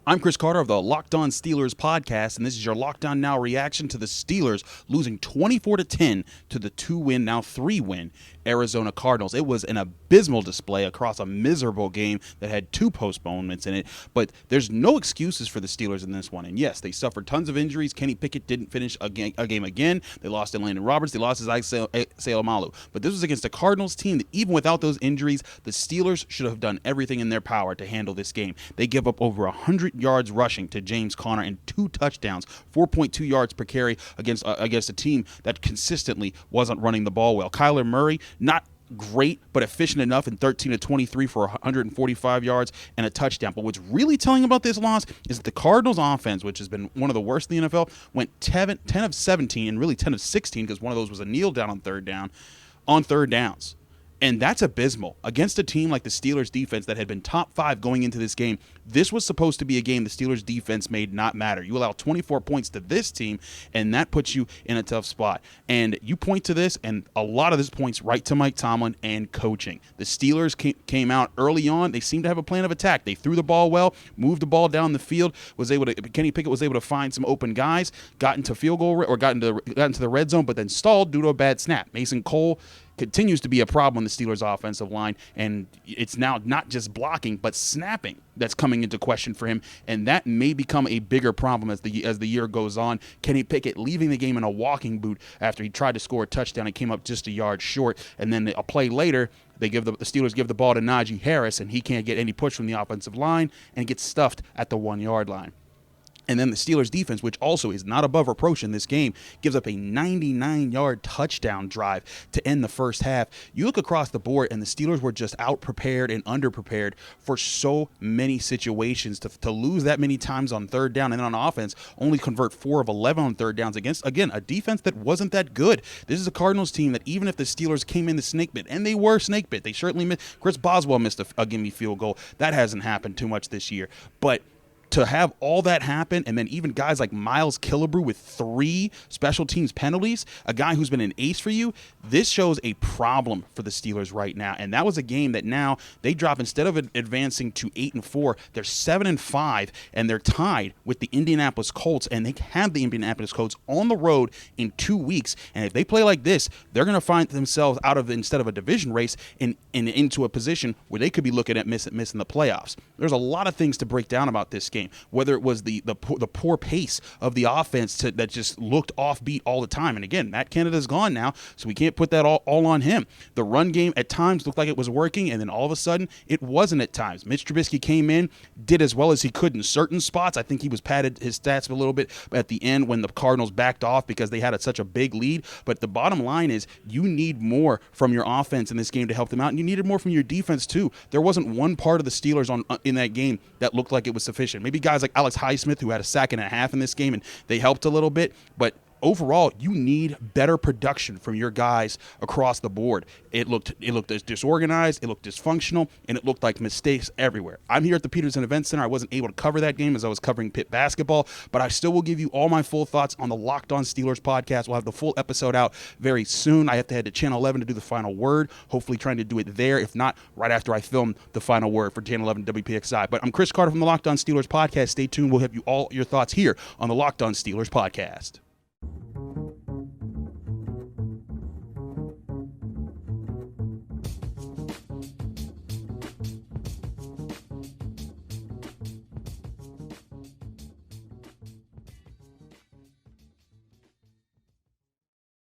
I'm Chris Carter of the Locked On Steelers podcast, and this is your Locked On Now reaction to the Steelers losing 24-10 to the 2-win, now 3-win Arizona Cardinals. It was an abysmal display across a miserable game that had 2 postponements in it, but there's no excuses for the Steelers in this one. And yes, they suffered tons of injuries. Kenny Pickett didn't finish a game again. They lost to Landon Roberts. They lost to Sayamalu. But this was against a Cardinals team that even without those injuries, the Steelers should have done everything in their power to handle this game. They give up over 100 yards rushing to James Conner and 2 touchdowns, 4.2 yards per carry against a team that consistently wasn't running the ball well. Kyler Murray, not great, but efficient enough in 13-23 for 145 yards and a touchdown. But what's really telling about this loss is that the Cardinals offense, which has been one of the worst in the NFL, went 10 of 17 and really 10 of 16 because one of those was a kneel down on third downs. And that's abysmal. Against a team like the Steelers defense that had been top 5 going into this game, this was supposed to be a game the Steelers defense made not matter. You allow 24 points to this team, and that puts you in a tough spot. And you point to this, and a lot of this points right to Mike Tomlin and coaching. The Steelers came out early on. They seemed to have a plan of attack. They threw the ball well, moved the ball down the field, Kenny Pickett was able to find some open guys, got into field goal or got into the red zone, but then stalled due to a bad snap. Mason Cole continues to be a problem on the Steelers' offensive line, and it's now not just blocking but snapping that's coming into question for him, and that may become a bigger problem as the year goes on. Kenny Pickett leaving the game in a walking boot after he tried to score a touchdown and came up just a yard short, and then a play later the Steelers give the ball to Najee Harris, and he can't get any push from the offensive line and gets stuffed at the 1-yard line. And then the Steelers defense, which also is not above reproach in this game, gives up a 99-yard touchdown drive to end the first half. You look across the board, and the Steelers were just out-prepared and under-prepared for so many situations. To lose that many times on third down and then on offense, only convert 4 of 11 on third downs against, again, a defense that wasn't that good. This is a Cardinals team that even if the Steelers came in the snake bit, and they were snake bit, they certainly missed. Chris Boswell missed a gimme field goal. That hasn't happened too much this year. But to have all that happen, and then even guys like Miles Killebrew with 3 special teams penalties, a guy who's been an ace for you, this shows a problem for the Steelers right now. And that was a game that now they drop, instead of advancing to 8-4, they're 7-5, and they're tied with the Indianapolis Colts, and they have the Indianapolis Colts on the road in 2 weeks. And if they play like this, they're going to find themselves instead of a division race, into a position where they could be looking at missing the playoffs. There's a lot of things to break down about this game. Whether it was the poor pace of the offense that just looked offbeat all the time. And again, Matt Canada's gone now, so we can't put that all on him. The run game at times looked like it was working, and then all of a sudden it wasn't at times. Mitch Trubisky came in, did as well as he could in certain spots. I think he was padded his stats a little bit at the end when the Cardinals backed off because they had such a big lead. But the bottom line is you need more from your offense in this game to help them out, and you needed more from your defense too. There wasn't one part of the Steelers in that game that looked like it was sufficient. Maybe guys like Alex Highsmith, who had a sack and a half in this game, and they helped a little bit, but overall, you need better production from your guys across the board. It looked disorganized, it looked dysfunctional, and it looked like mistakes everywhere. I'm here at the Peterson Event Center. I wasn't able to cover that game as I was covering Pitt basketball, but I still will give you all my full thoughts on the Locked On Steelers podcast. We'll have the full episode out very soon. I have to head to Channel 11 to do the final word, hopefully trying to do it there, if not right after I film the final word for Channel 11 WPXI. But I'm Chris Carter from the Locked On Steelers podcast. Stay tuned. We'll have you all your thoughts here on the Locked On Steelers podcast.